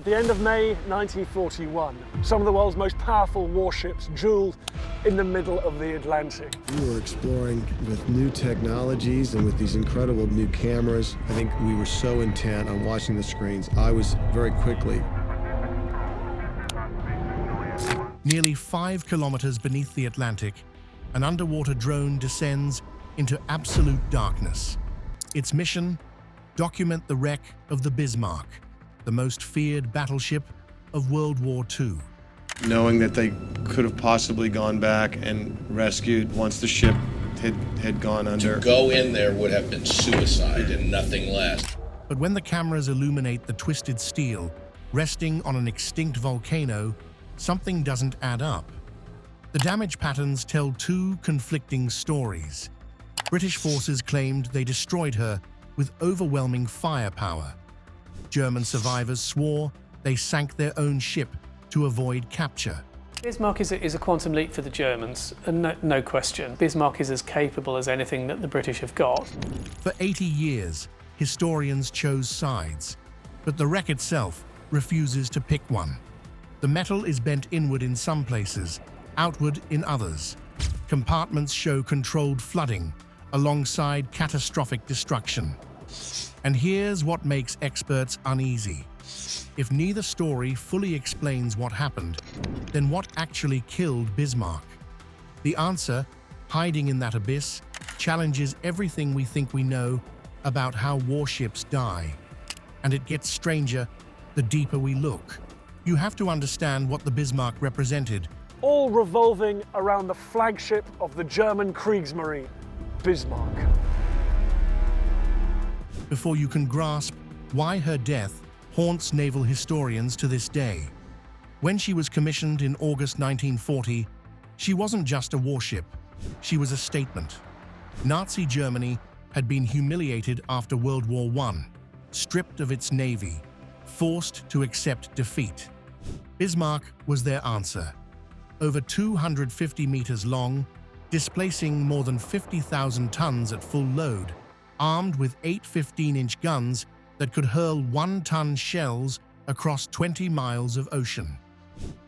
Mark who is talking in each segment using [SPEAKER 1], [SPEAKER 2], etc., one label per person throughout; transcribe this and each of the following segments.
[SPEAKER 1] At the end of May 1941, some of the world's most powerful warships jeweled in the middle of the Atlantic.
[SPEAKER 2] We were exploring with new technologies and with these incredible new cameras. I think we were so intent on watching the screens, I was very quickly.
[SPEAKER 3] Nearly 5 kilometers beneath the Atlantic, an underwater drone descends into absolute darkness. Its mission? Document the wreck of the Bismarck, the most feared battleship of World War II.
[SPEAKER 2] Knowing that they could have possibly gone back and rescued once the ship had gone under.
[SPEAKER 4] To go in there would have been suicide and nothing less.
[SPEAKER 3] But when the cameras illuminate the twisted steel resting on an extinct volcano, something doesn't add up. The damage patterns tell two conflicting stories. British forces claimed they destroyed her with overwhelming firepower. German survivors swore they sank their own ship to avoid capture.
[SPEAKER 1] Bismarck is a quantum leap for the Germans, and no question. Bismarck is as capable as anything that the British have got.
[SPEAKER 3] For 80 years, historians chose sides, but the wreck itself refuses to pick one. The metal is bent inward in some places, outward in others. Compartments show controlled flooding alongside catastrophic destruction. And here's what makes experts uneasy. If neither story fully explains what happened, then what actually killed Bismarck? The answer, hiding in that abyss, challenges everything we think we know about how warships die. And it gets stranger the deeper we look. You have to understand what the Bismarck represented.
[SPEAKER 1] All revolving around the flagship of the German Kriegsmarine, Bismarck.
[SPEAKER 3] Before you can grasp why her death haunts naval historians to this day. When she was commissioned in August 1940, she wasn't just a warship, she was a statement. Nazi Germany had been humiliated after World War I, stripped of its navy, forced to accept defeat. Bismarck was their answer. Over 250 meters long, displacing more than 50,000 tons at full load, armed with 8 15-inch guns that could hurl 1-ton shells across 20 miles of ocean.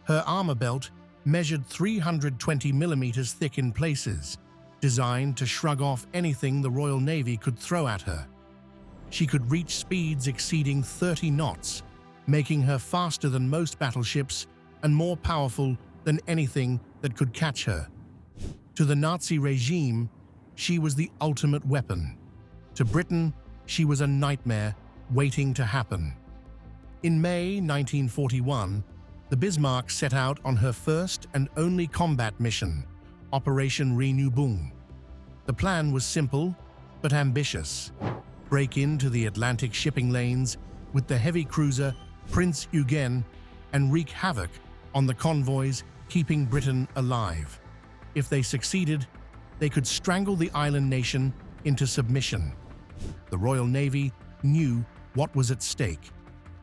[SPEAKER 3] Her armor belt measured 320 millimeters thick in places, designed to shrug off anything the Royal Navy could throw at her. She could reach speeds exceeding 30 knots, making her faster than most battleships and more powerful than anything that could catch her. To the Nazi regime, she was the ultimate weapon. To Britain, she was a nightmare waiting to happen. In May 1941, the Bismarck set out on her first and only combat mission, Operation Renubung. The plan was simple but ambitious. Break into the Atlantic shipping lanes with the heavy cruiser Prince Eugen and wreak havoc on the convoys keeping Britain alive. If they succeeded, they could strangle the island nation into submission. The Royal Navy knew what was at stake.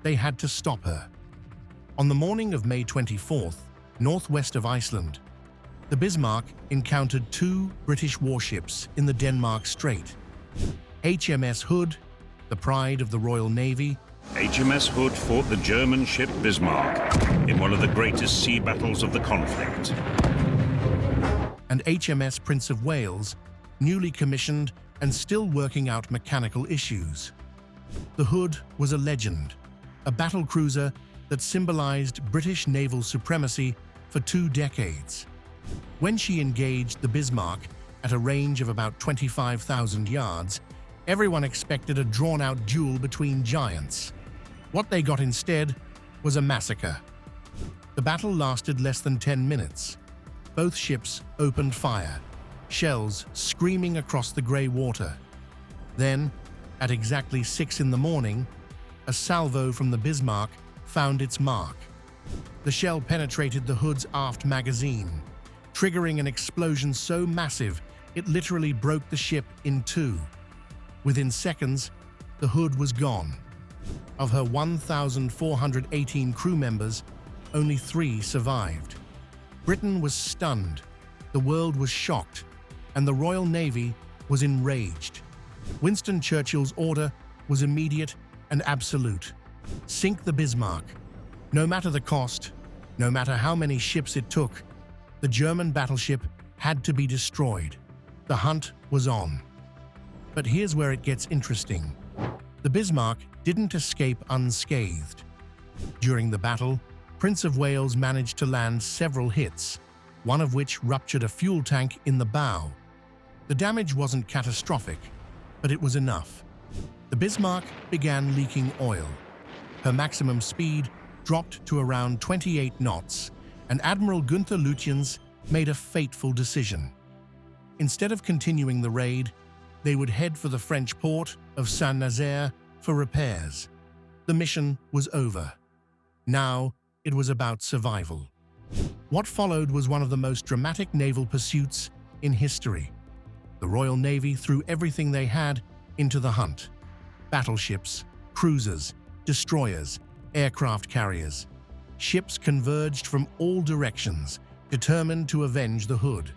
[SPEAKER 3] They had to stop her. On the morning of May 24th, northwest of Iceland, the Bismarck encountered 2 British warships in the Denmark Strait. HMS Hood, the pride of the Royal Navy.
[SPEAKER 5] HMS Hood fought the German ship Bismarck in one of the greatest sea battles of the conflict.
[SPEAKER 3] And HMS Prince of Wales, newly commissioned and still working out mechanical issues. The Hood was a legend, a battle cruiser that symbolized British naval supremacy for 2 decades. When she engaged the Bismarck at a range of about 25,000 yards, everyone expected a drawn-out duel between giants. What they got instead was a massacre. The battle lasted less than 10 minutes. Both ships opened fire, shells screaming across the grey water. Then, at exactly 6 in the morning, a salvo from the Bismarck found its mark. The shell penetrated the Hood's aft magazine, triggering an explosion so massive it literally broke the ship in 2. Within seconds, the Hood was gone. Of her 1,418 crew members, only 3 survived. Britain was stunned, the world was shocked, and the Royal Navy was enraged. Winston Churchill's order was immediate and absolute. Sink the Bismarck, No matter the cost, no matter how many ships it took, the German battleship had to be destroyed. The hunt was on. But here's where it gets interesting. The Bismarck didn't escape unscathed. During the battle, Prince of Wales managed to land several hits, one of which ruptured a fuel tank in the bow. The damage wasn't catastrophic, but it was enough. The Bismarck began leaking oil. Her maximum speed dropped to around 28 knots, and Admiral Günther Lutyens made a fateful decision. Instead of continuing the raid, they would head for the French port of Saint-Nazaire for repairs. The mission was over. Now, it was about survival. What followed was one of the most dramatic naval pursuits in history. The Royal Navy threw everything they had into the hunt. Battleships, cruisers, destroyers, aircraft carriers. Ships converged from all directions, determined to avenge the Hood.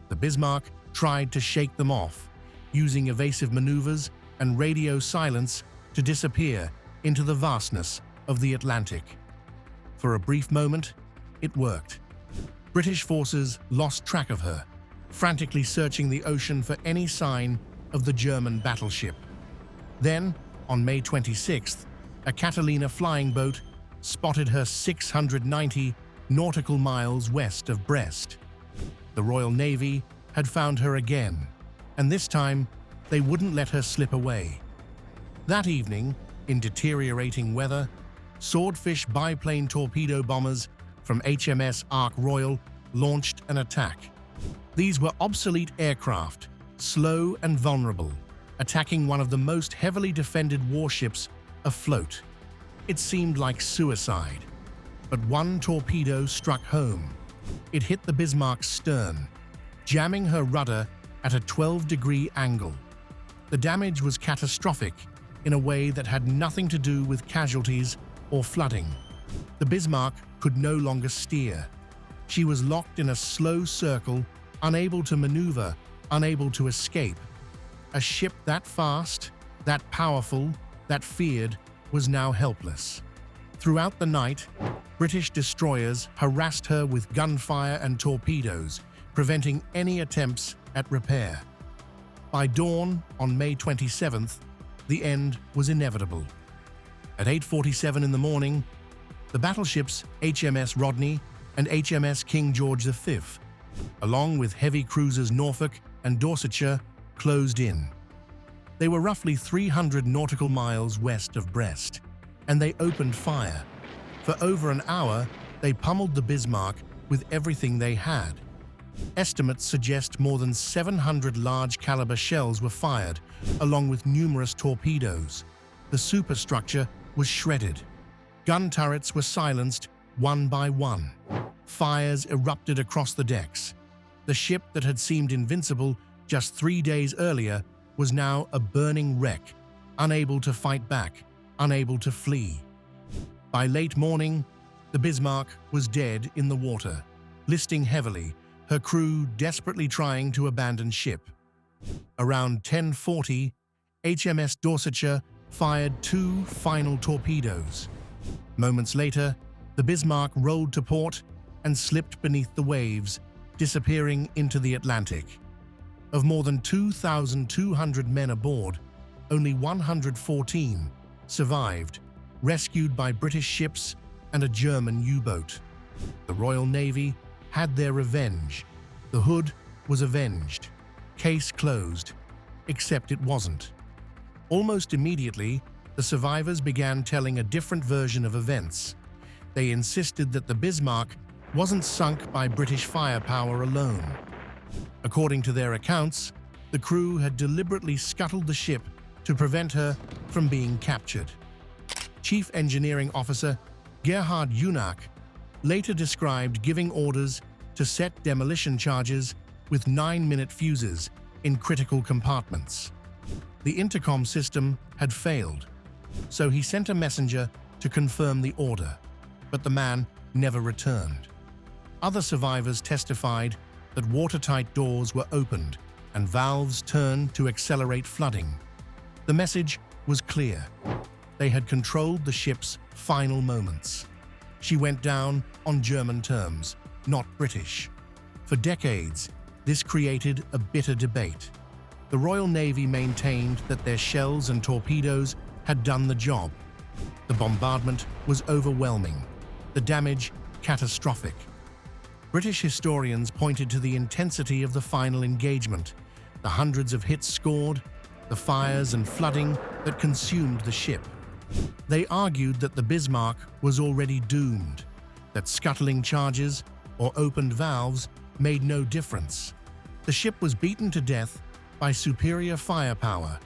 [SPEAKER 3] The Bismarck tried to shake them off, using evasive maneuvers and radio silence to disappear into the vastness of the Atlantic. For a brief moment, it worked. British forces lost track of her, frantically searching the ocean for any sign of the German battleship. Then, on May 26th, a Catalina flying boat spotted her 690 nautical miles west of Brest. The Royal Navy had found her again, and this time they wouldn't let her slip away. That evening, in deteriorating weather, Swordfish biplane torpedo bombers from HMS Ark Royal launched an attack. These were obsolete aircraft, slow and vulnerable, attacking one of the most heavily defended warships afloat. It seemed like suicide, but one torpedo struck home. It hit the Bismarck's stern, jamming her rudder at a 12-degree angle. The damage was catastrophic in a way that had nothing to do with casualties or flooding. The Bismarck could no longer steer. She was locked in a slow circle, unable to maneuver, unable to escape. A ship that fast, that powerful, that feared, was now helpless. Throughout the night, British destroyers harassed her with gunfire and torpedoes, preventing any attempts at repair. By dawn on May 27th, the end was inevitable. At 8:47 in the morning, the battleships HMS Rodney and HMS King George V, along with heavy cruisers Norfolk and Dorsetshire, closed in. They were roughly 300 nautical miles west of Brest, and they opened fire. For over an hour, they pummeled the Bismarck with everything they had. Estimates suggest more than 700 large-caliber shells were fired, along with numerous torpedoes. The superstructure was shredded. Gun turrets were silenced one by one. Fires erupted across the decks. The ship that had seemed invincible just 3 days earlier was now a burning wreck, unable to fight back, unable to flee. By late morning, the Bismarck was dead in the water, listing heavily, her crew desperately trying to abandon ship. Around 10:40, HMS Dorsetshire fired 2 final torpedoes. Moments later, the Bismarck rolled to port and slipped beneath the waves, disappearing into the Atlantic. Of more than 2,200 men aboard, only 114 survived, rescued by British ships and a German U-boat. The Royal Navy had their revenge. The Hood was avenged. Case closed, except it wasn't. Almost immediately, the survivors began telling a different version of events. They insisted that the Bismarck wasn't sunk by British firepower alone. According to their accounts, the crew had deliberately scuttled the ship to prevent her from being captured. Chief Engineering Officer Gerhard Unach later described giving orders to set demolition charges with 9-minute fuses in critical compartments. The intercom system had failed, so he sent a messenger to confirm the order, but the man never returned. Other survivors testified that watertight doors were opened and valves turned to accelerate flooding. The message was clear. They had controlled the ship's final moments. She went down on German terms, not British. For decades, this created a bitter debate. The Royal Navy maintained that their shells and torpedoes had done the job. The bombardment was overwhelming, the damage catastrophic. British historians pointed to the intensity of the final engagement, the hundreds of hits scored, the fires and flooding that consumed the ship. They argued that the Bismarck was already doomed, that scuttling charges or opened valves made no difference. The ship was beaten to death by superior firepower,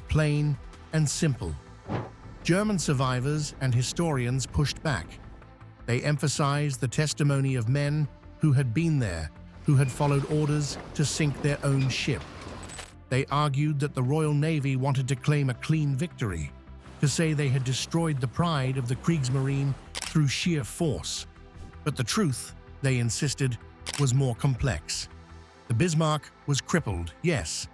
[SPEAKER 3] plain and simple. German survivors and historians pushed back. They emphasized the testimony of men who had been there, who had followed orders to sink their own ship. They argued that the Royal Navy wanted to claim a clean victory, to say they had destroyed the pride of the Kriegsmarine through sheer force. But the truth, they insisted, was more complex. The Bismarck was crippled, yes,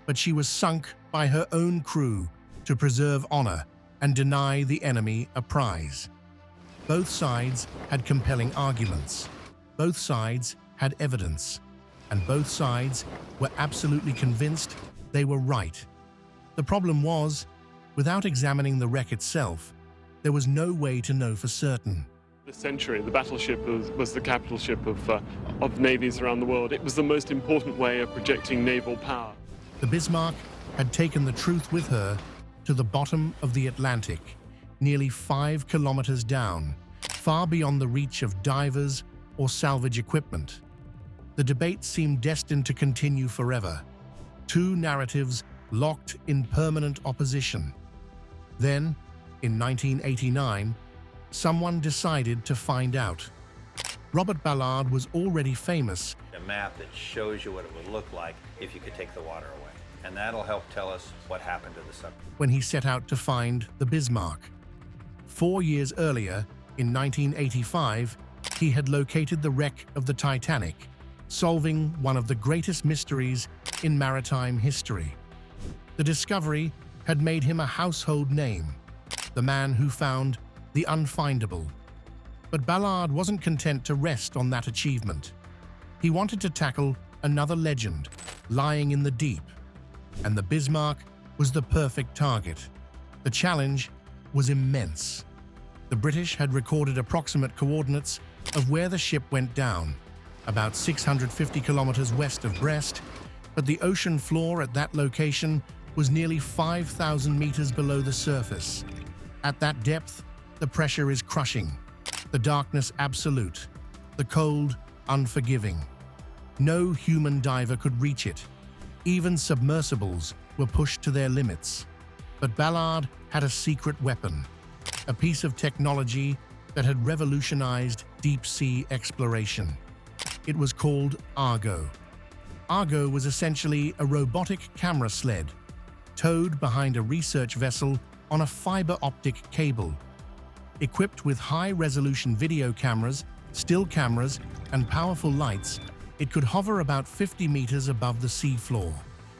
[SPEAKER 3] but she was sunk by her own crew to preserve honor and deny the enemy a prize. Both sides had compelling arguments. Both sides had evidence. And both sides were absolutely convinced they were right. The problem was, without examining the wreck itself, there was no way to know for certain.
[SPEAKER 6] The century, the battleship was the capital ship of navies around the world. It was the most important way of projecting naval power.
[SPEAKER 3] The Bismarck had taken the truth with her to the bottom of the Atlantic, nearly 5 kilometers down, far beyond the reach of divers or salvage equipment. The debate seemed destined to continue forever. Two narratives locked in permanent opposition. Then, in 1989, someone decided to find out. Robert Ballard was already famous.
[SPEAKER 7] A map that shows you what it would look like if you could take the water away. And that'll help tell us what happened to the submarine.
[SPEAKER 3] When he set out to find the Bismarck. 4 years earlier, in 1985, he had located the wreck of the Titanic, solving one of the greatest mysteries in maritime history. The discovery had made him a household name, the man who found the unfindable. But Ballard wasn't content to rest on that achievement. He wanted to tackle another legend lying in the deep, and the Bismarck was the perfect target. The challenge was immense. The British had recorded approximate coordinates of where the ship went down, about 650 kilometers west of Brest, but the ocean floor at that location was nearly 5,000 meters below the surface. At that depth, the pressure is crushing, the darkness absolute, the cold unforgiving. No human diver could reach it. Even submersibles were pushed to their limits. But Ballard had a secret weapon, a piece of technology that had revolutionized deep-sea exploration. It was called Argo. Argo was essentially a robotic camera sled, towed behind a research vessel on a fiber optic cable. Equipped with high-resolution video cameras, still cameras, and powerful lights, it could hover about 50 meters above the seafloor,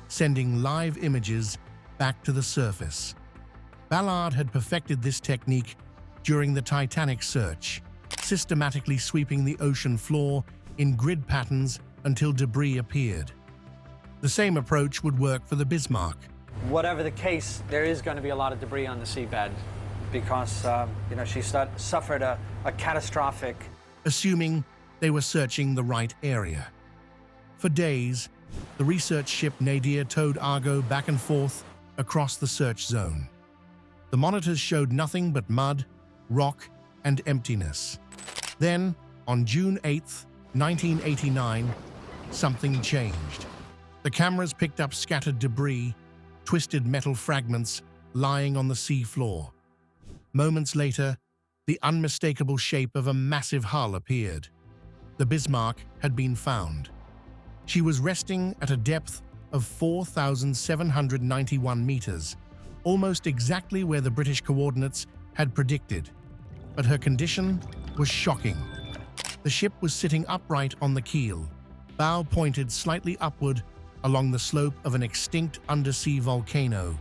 [SPEAKER 3] sending live images back to the surface. Ballard had perfected this technique during the Titanic search, systematically sweeping the ocean floor in grid patterns until debris appeared. The same approach would work for the Bismarck.
[SPEAKER 8] Whatever the case, there is going to be a lot of debris on the seabed because, she suffered a catastrophic...
[SPEAKER 3] Assuming they were searching the right area. For days, the research ship Nadir towed Argo back and forth across the search zone. The monitors showed nothing but mud, rock, and emptiness. Then, on June 8, 1989, something changed. The cameras picked up scattered debris, twisted metal fragments lying on the sea floor. Moments later, the unmistakable shape of a massive hull appeared. The Bismarck had been found. She was resting at a depth of 4,791 meters, almost exactly where the British coordinates had predicted. But her condition was shocking. The ship was sitting upright on the keel, bow pointed slightly upward along the slope of an extinct undersea volcano.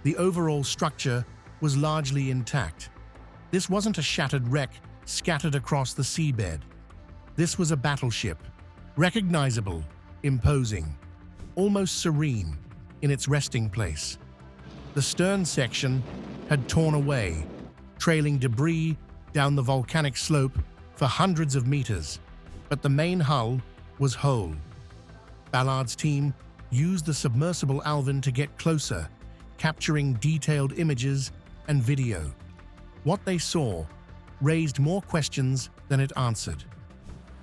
[SPEAKER 3] The overall structure was largely intact. This wasn't a shattered wreck scattered across the seabed. This was a battleship, recognizable, imposing, almost serene in its resting place. The stern section had torn away, trailing debris down the volcanic slope for hundreds of meters, but the main hull was whole. Ballard's team used the submersible Alvin to get closer, capturing detailed images and video. What they saw raised more questions than it answered.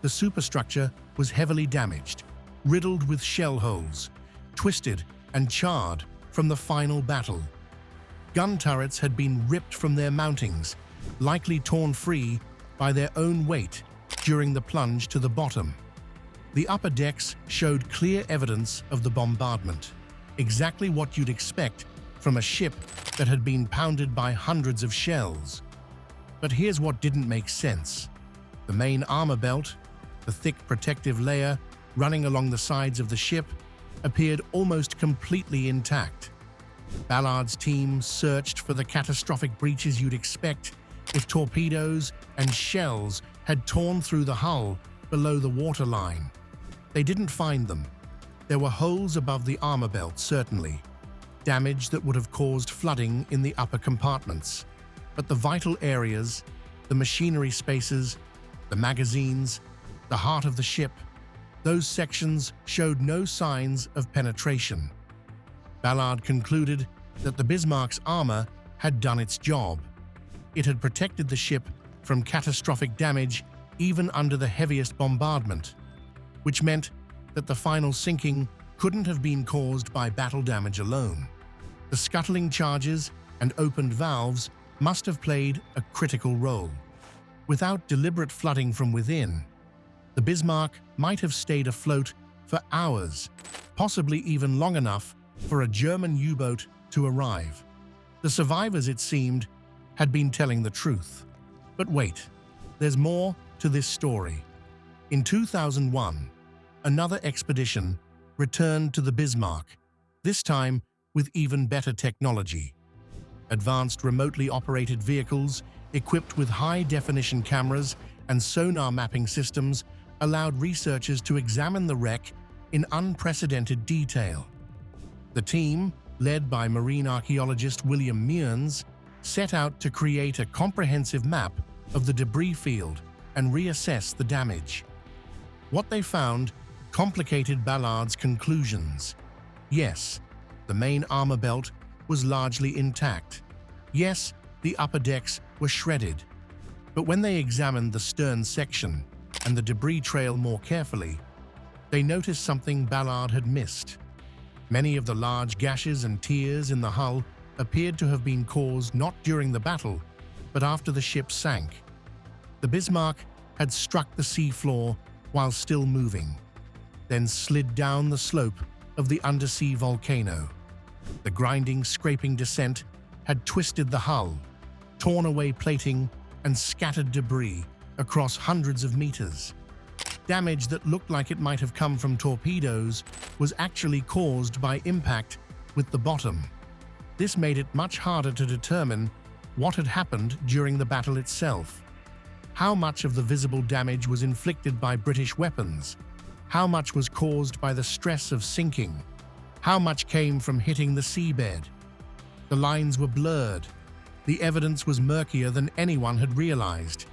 [SPEAKER 3] The superstructure was heavily damaged, riddled with shell holes, twisted and charred from the final battle. Gun turrets had been ripped from their mountings, likely torn free by their own weight during the plunge to the bottom. The upper decks showed clear evidence of the bombardment, exactly what you'd expect from a ship that had been pounded by hundreds of shells. But here's what didn't make sense. The main armor belt, the thick protective layer running along the sides of the ship, appeared almost completely intact. Ballard's team searched for the catastrophic breaches you'd expect if torpedoes and shells had torn through the hull below the waterline. They didn't find them. There were holes above the armor belt, certainly, damage that would have caused flooding in the upper compartments. But the vital areas, the machinery spaces, the magazines, the heart of the ship, those sections showed no signs of penetration. Ballard concluded that the Bismarck's armor had done its job. It had protected the ship from catastrophic damage even under the heaviest bombardment, which meant that the final sinking couldn't have been caused by battle damage alone. The scuttling charges and opened valves must have played a critical role. Without deliberate flooding from within, the Bismarck might have stayed afloat for hours, possibly even long enough for a German U-boat to arrive. The survivors, it seemed, had been telling the truth. But wait, there's more to this story. In 2001, another expedition returned to the Bismarck, this time with even better technology. Advanced remotely operated vehicles equipped with high-definition cameras and sonar mapping systems allowed researchers to examine the wreck in unprecedented detail. The team, led by marine archaeologist William Mearns, set out to create a comprehensive map of the debris field and reassess the damage. What they found complicated Ballard's conclusions. Yes, the main armor belt was largely intact. Yes, the upper decks were shredded. But when they examined the stern section and the debris trail more carefully, they noticed something Ballard had missed. Many of the large gashes and tears in the hull appeared to have been caused not during the battle, but after the ship sank. The Bismarck had struck the seafloor while still moving, then slid down the slope of the undersea volcano. The grinding, scraping descent had twisted the hull, torn away plating, and scattered debris across hundreds of meters. Damage that looked like it might have come from torpedoes was actually caused by impact with the bottom. This made it much harder to determine what had happened during the battle itself. How much of the visible damage was inflicted by British weapons? How much was caused by the stress of sinking? How much came from hitting the seabed? The lines were blurred. The evidence was murkier than anyone had realized.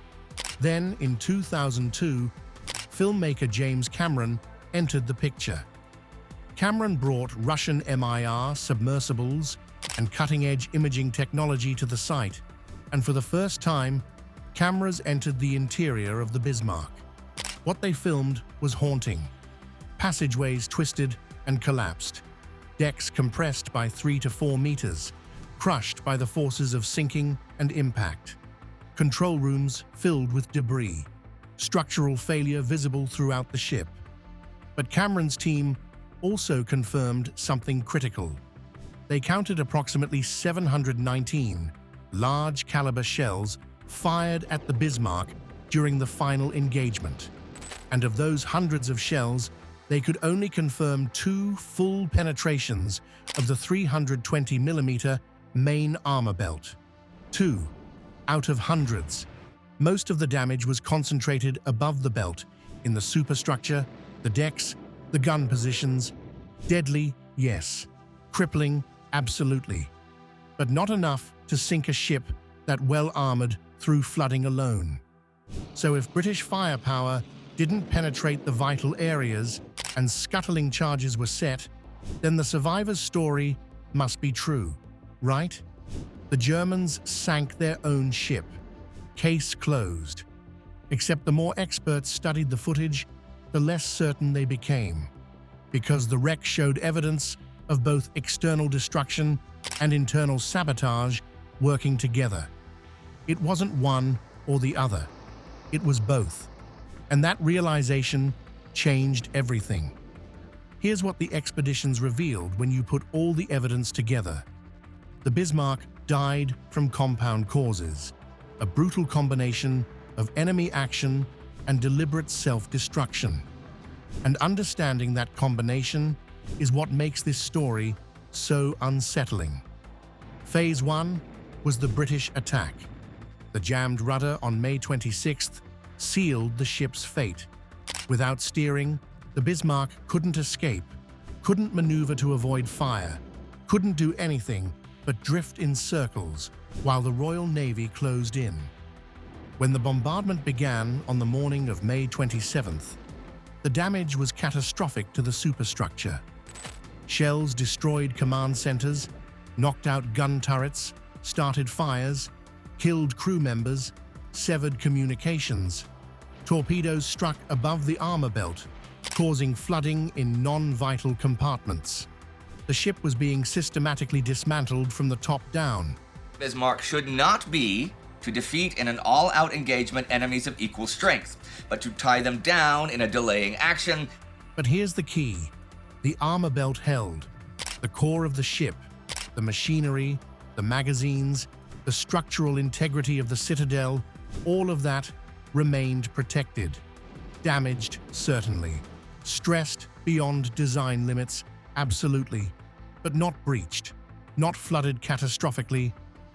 [SPEAKER 3] Then, in 2002, filmmaker James Cameron entered the picture. Cameron brought Russian MIR submersibles and cutting-edge imaging technology to the site, and for the first time, cameras entered the interior of the Bismarck. What they filmed was haunting. Passageways twisted and collapsed, decks compressed by 3 to 4 meters, crushed by the forces of sinking and impact. Control rooms filled with debris, structural failure visible throughout the ship. But Cameron's team also confirmed something critical. They counted approximately 719 large-caliber shells fired at the Bismarck during the final engagement. And of those hundreds of shells, they could only confirm 2 full penetrations of the 320mm main armor belt. 2 out of hundreds. Most of the damage was concentrated above the belt, in the superstructure, the decks, the gun positions. Deadly, yes. Crippling, absolutely. But not enough to sink a ship that well-armored through flooding alone. So if British firepower didn't penetrate the vital areas and scuttling charges were set, then the survivors' story must be true, right? The Germans sank their own ship. Case closed. Except the more experts studied the footage, the less certain they became, because the wreck showed evidence of both external destruction and internal sabotage working together. It wasn't one or the other. It was both. And that realization changed everything. Here's what the expeditions revealed when you put all the evidence together. The Bismarck died from compound causes, a brutal combination of enemy action and deliberate self-destruction. And understanding that combination is what makes this story so unsettling. Phase 1 was the British attack. The jammed rudder on May 26th sealed the ship's fate. Without steering, the Bismarck couldn't escape, couldn't maneuver to avoid fire, couldn't do anything but drift in circles while the Royal Navy closed in. When the bombardment began on the morning of May 27th, the damage was catastrophic to the superstructure. Shells destroyed command centers, knocked out gun turrets, started fires, killed crew members, severed communications. Torpedoes struck above the armor belt, causing flooding in non-vital compartments. The ship was being systematically dismantled from the top down.
[SPEAKER 9] Bismarck should not be to defeat in an all-out engagement enemies of equal strength, but to tie them down in a delaying action.
[SPEAKER 3] But here's the key. The armor belt held. The core of the ship, the machinery, the magazines, the structural integrity of the citadel, all of that remained protected. Damaged, certainly. Stressed beyond design limits, absolutely. But not breached, not flooded catastrophically,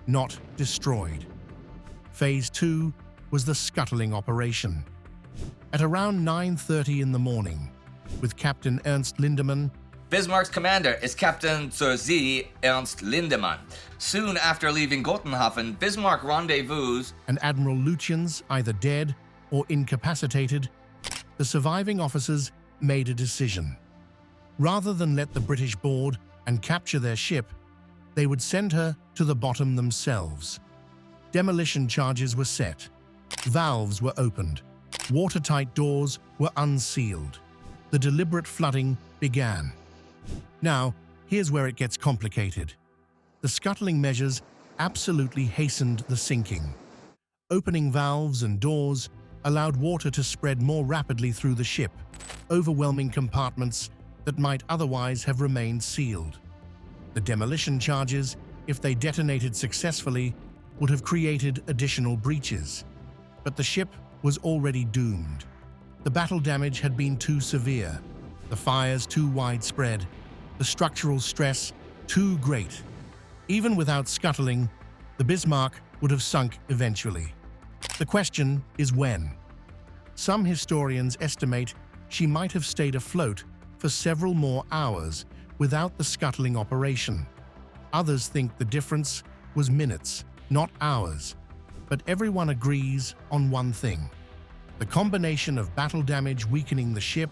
[SPEAKER 3] not destroyed. Phase 2 was the scuttling operation. At around 9:30 in the morning, with Captain Ernst Lindemann.
[SPEAKER 9] Bismarck's commander is Captain zur See Ernst Lindemann. Soon after leaving Gotenhafen, Bismarck rendezvous.
[SPEAKER 3] And Admiral Lutyens either dead or incapacitated, the surviving officers made a decision. Rather than let the British board and capture their ship, they would send her to the bottom themselves. Demolition charges were set. Valves were opened. Watertight doors were unsealed. The deliberate flooding began. Now, here's where it gets complicated. The scuttling measures absolutely hastened the sinking. Opening valves and doors allowed water to spread more rapidly through the ship, overwhelming compartments that might otherwise have remained sealed. The demolition charges, if they detonated successfully, would have created additional breaches. But the ship was already doomed. The battle damage had been too severe, the fires too widespread, the structural stress too great. Even without scuttling, the Bismarck would have sunk eventually. The question is when. Some historians estimate she might have stayed afloat for several more hours without the scuttling operation. Others think the difference was minutes, not hours. But everyone agrees on one thing. The combination of battle damage weakening the ship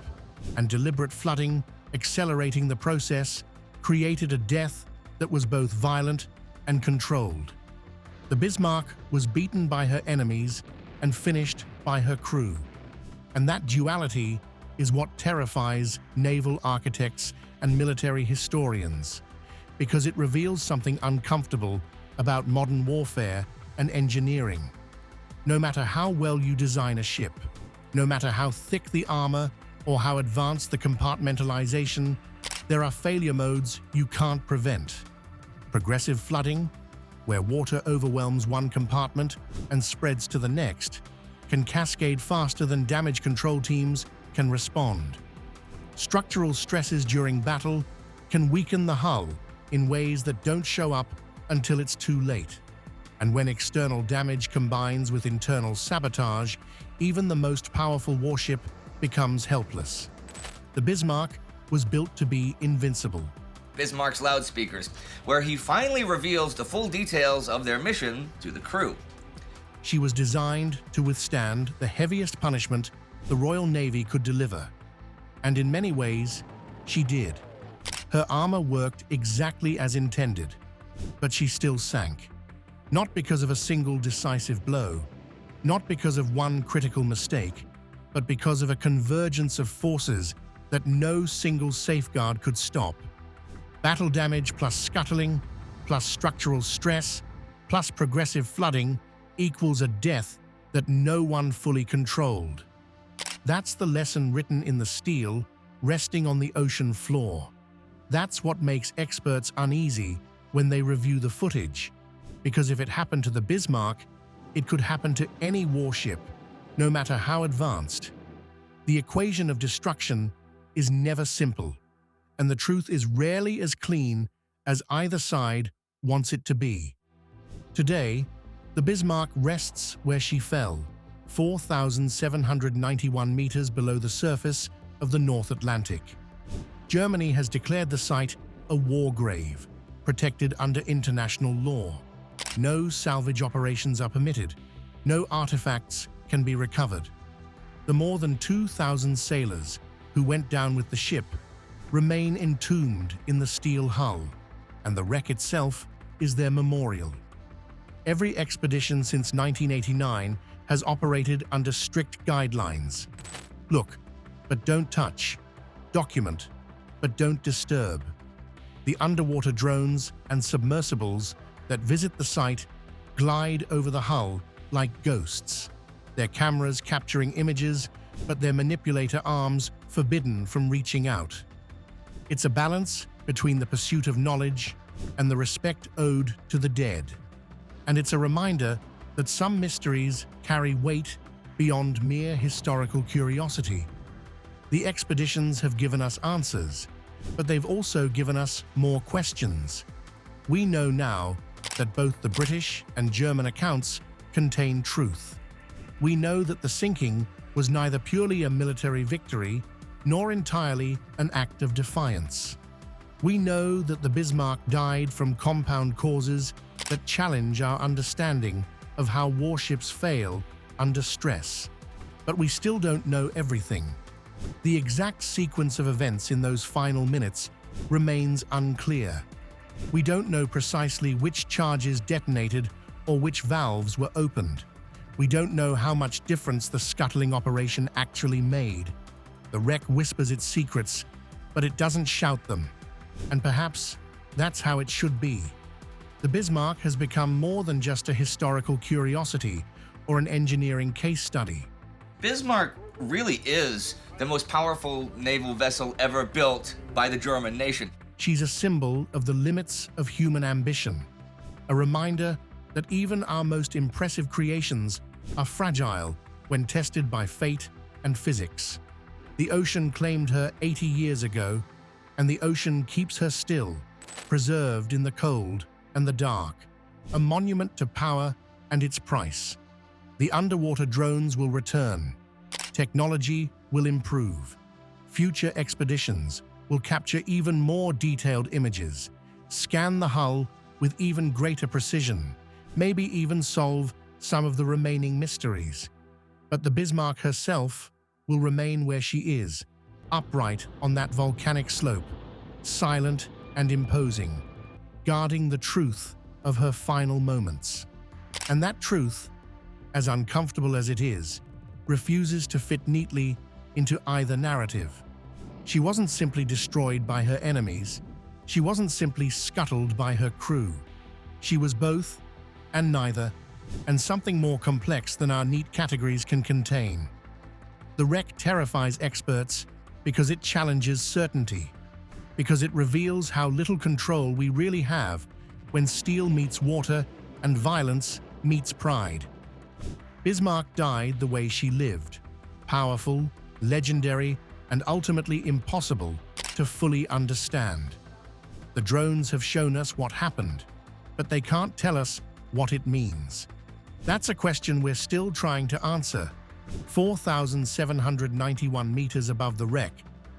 [SPEAKER 3] and deliberate flooding accelerating the process created a death that was both violent and controlled. The Bismarck was beaten by her enemies and finished by her crew. And that duality is what terrifies naval architects and military historians, because it reveals something uncomfortable about modern warfare and engineering. No matter how well you design a ship, no matter how thick the armor or how advanced the compartmentalization, there are failure modes you can't prevent. Progressive flooding, where water overwhelms one compartment and spreads to the next, can cascade faster than damage control teams can respond. Structural stresses during battle can weaken the hull in ways that don't show up until it's too late. And when external damage combines with internal sabotage, even the most powerful warship becomes helpless. The Bismarck was built to be invincible.
[SPEAKER 9] Bismarck's loudspeakers, where he finally reveals the full details of their mission to the crew.
[SPEAKER 3] She was designed to withstand the heaviest punishment the Royal Navy could deliver. And in many ways, she did. Her armor worked exactly as intended, but she still sank. Not because of a single decisive blow, not because of one critical mistake, but because of a convergence of forces that no single safeguard could stop. Battle damage plus scuttling, plus structural stress, plus progressive flooding equals a death that no one fully controlled. That's the lesson written in the steel, resting on the ocean floor. That's what makes experts uneasy when they review the footage, because if it happened to the Bismarck, it could happen to any warship, no matter how advanced. The equation of destruction is never simple, and the truth is rarely as clean as either side wants it to be. Today, the Bismarck rests where she fell, 4,791 meters below the surface of the North Atlantic. Germany has declared the site a war grave, protected under international law. No salvage operations are permitted. No artifacts can be recovered. The more than 2,000 sailors who went down with the ship remain entombed in the steel hull, and the wreck itself is their memorial. Every expedition since 1989 has operated under strict guidelines. Look, but don't touch. Document, but don't disturb. The underwater drones and submersibles that visit the site glide over the hull like ghosts, their cameras capturing images, but their manipulator arms forbidden from reaching out. It's a balance between the pursuit of knowledge and the respect owed to the dead. And it's a reminder that some mysteries carry weight beyond mere historical curiosity. The expeditions have given us answers, but they've also given us more questions. We know now that both the British and German accounts contain truth. We know that the sinking was neither purely a military victory nor entirely an act of defiance. We know that the Bismarck died from compound causes that challenge our understanding of how warships fail under stress. But we still don't know everything. The exact sequence of events in those final minutes remains unclear. We don't know precisely which charges detonated or which valves were opened. We don't know how much difference the scuttling operation actually made. The wreck whispers its secrets, but it doesn't shout them. And perhaps that's how it should be. The Bismarck has become more than just a historical curiosity or an engineering case study.
[SPEAKER 9] Bismarck really is the most powerful naval vessel ever built by the German nation.
[SPEAKER 3] She's a symbol of the limits of human ambition, a reminder that even our most impressive creations are fragile when tested by fate and physics. The ocean claimed her 80 years ago, and the ocean keeps her still, preserved in the cold and the dark, a monument to power and its price. The underwater drones will return. Technology will improve. Future expeditions will capture even more detailed images, scan the hull with even greater precision, maybe even solve some of the remaining mysteries. But the Bismarck herself will remain where she is, upright on that volcanic slope, silent and imposing, guarding the truth of her final moments. And that truth, as uncomfortable as it is, refuses to fit neatly into either narrative. She wasn't simply destroyed by her enemies. She wasn't simply scuttled by her crew. She was both and neither, and something more complex than our neat categories can contain. The wreck terrifies experts because it challenges certainty, because it reveals how little control we really have when steel meets water and violence meets pride. Bismarck died the way she lived, powerful, legendary, and ultimately impossible to fully understand. The drones have shown us what happened, but they can't tell us what it means? That's a question we're still trying to answer. 4,791 meters above the wreck,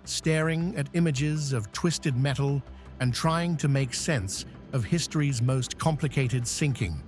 [SPEAKER 3] staring at images of twisted metal and trying to make sense of history's most complicated sinking.